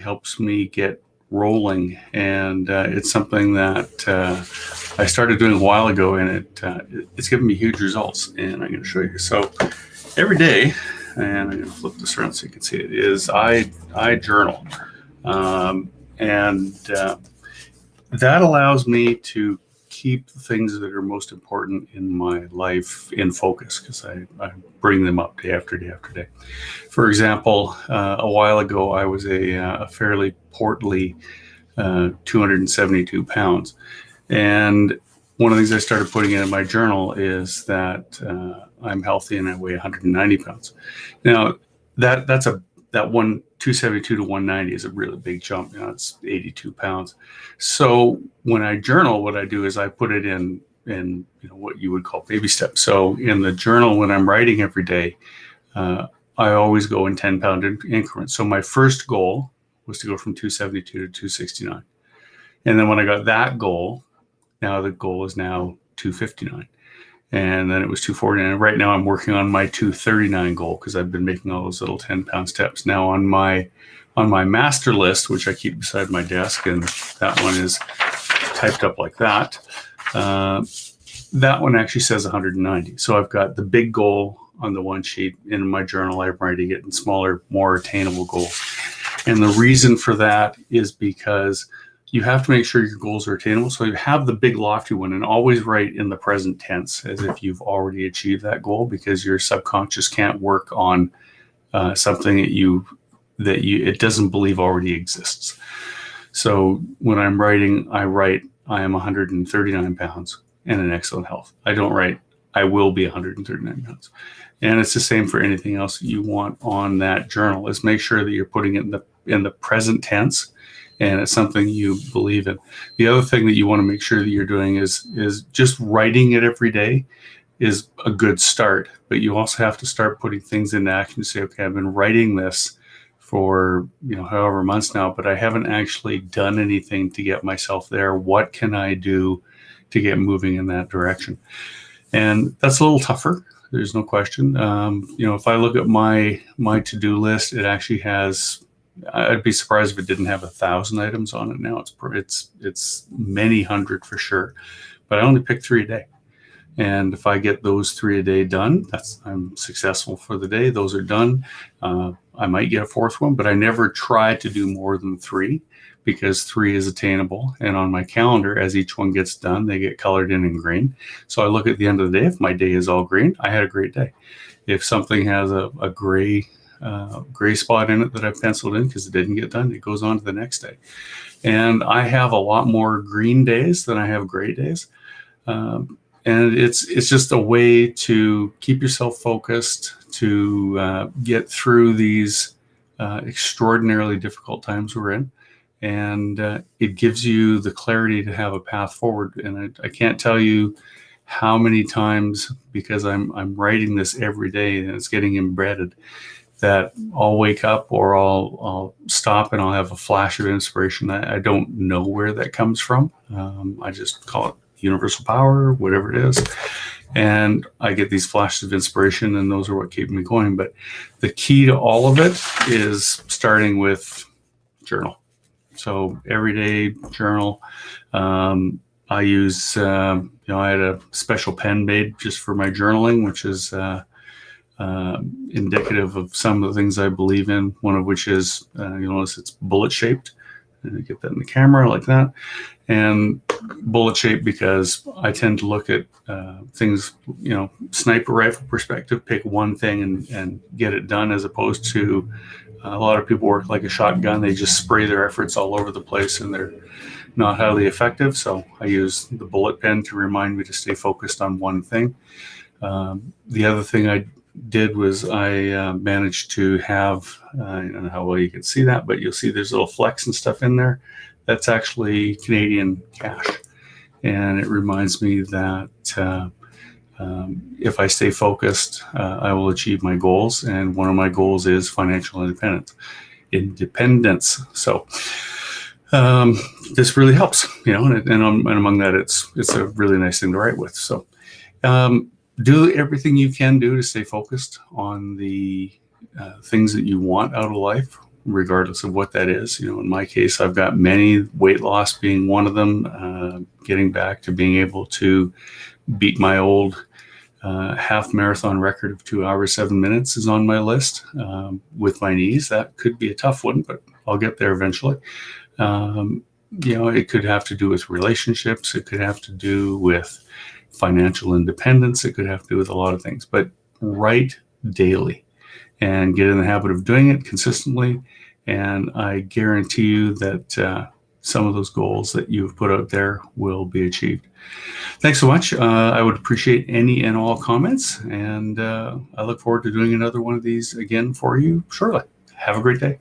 helps me get rolling, and it's something that I started doing a while ago, and it's given me huge results. And I'm going to show you. So every day, and I'm going to flip this around so you can see it. Is I journal, and that allows me to keep the things that are most important in my life in focus, because I bring them up day after day after day. For example, a while ago, I was a fairly portly 272 pounds. And one of the things I started putting in my journal is that I'm healthy and I weigh 190 pounds. Now, that 272 to 190 is a really big jump. It's 82 pounds. So when I journal, what I do is I put it in what you would call baby steps. So in the journal, when I'm writing every day, I always go in 10-pound increments. So my first goal was to go from 272 to 269. And then when I got that goal, now the goal is now 259. And then it was 249. And right now I'm working on my 239 goal, because I've been making all those little 10-pound steps. Now on my master list, which I keep beside my desk, and that one is typed up like that, that one actually says 190. So I've got the big goal on the one sheet. In my journal, I'm writing it in smaller, more attainable goals. And the reason for that is because you have to make sure your goals are attainable. So you have the big lofty one, and always write in the present tense as if you've already achieved that goal, because your subconscious can't work on something that it doesn't believe already exists. So when I'm writing, I write, I am 139 pounds and in excellent health. I don't write, I will be 139 pounds. And it's the same for anything else you want on that journal, is make sure that you're putting it in the present tense, and it's something you believe in. The other thing that you want to make sure that you're doing is just writing it every day is a good start, but you also have to start putting things into action. Say, okay, I've been writing this for however months now, but I haven't actually done anything to get myself there. What can I do to get moving in that direction? And that's a little tougher. There's no question. If I look at my to-do list, it actually has, I'd be surprised if it didn't have 1,000 items on it now. It's many hundred for sure, but I only pick 3 a day. And if I get those 3 a day done, I'm successful for the day. Those are done. I might get a fourth one, but I never try to do more than 3, because 3 is attainable. And on my calendar, as each one gets done, they get colored in green. So I look at the end of the day. If my day is all green, I had a great day. If something has a gray spot in it that I've penciled in because it didn't get done, it goes on to the next day. And I have a lot more green days than I have gray days. And it's just a way to keep yourself focused, to get through these extraordinarily difficult times we're in. And it gives you the clarity to have a path forward. And I can't tell you how many times, because I'm writing this every day and it's getting embedded, that I'll wake up or I'll stop and I'll have a flash of inspiration. I don't know where that comes from. I just call it universal power, whatever it is. And I get these flashes of inspiration, and those are what keep me going. But the key to all of it is starting with journal. So everyday journal. I use, I had a special pen made just for my journaling, which is indicative of some of the things I believe in. One of which is, you'll notice it's bullet shaped. And I get that in the camera like that. And bullet shaped because I tend to look at things, sniper rifle perspective, pick one thing and get it done, as opposed to a lot of people work like a shotgun. They just spray their efforts all over the place and they're not highly effective. So I use the bullet pen to remind me to stay focused on one thing. The other thing I did was I managed to have, I don't know how well you can see that, but you'll see there's little flecks and stuff in there. That's actually Canadian cash. And it reminds me that if I stay focused, I will achieve my goals. And one of my goals is financial independence. So this really helps, and among that, it's a really nice thing to write with. So do everything you can do to stay focused on the things that you want out of life, regardless of what that is. In my case, I've got many, weight loss being one of them. Getting back to being able to beat my old half marathon record of 2 hours, 7 minutes is on my list. With my knees, that could be a tough one, but I'll get there eventually. It could have to do with relationships. It could have to do with financial independence. It could have to do with a lot of things, but write daily and get in the habit of doing it consistently. And I guarantee you that some of those goals that you've put out there will be achieved. Thanks so much. I would appreciate any and all comments, and I look forward to doing another one of these again for you shortly. Have a great day.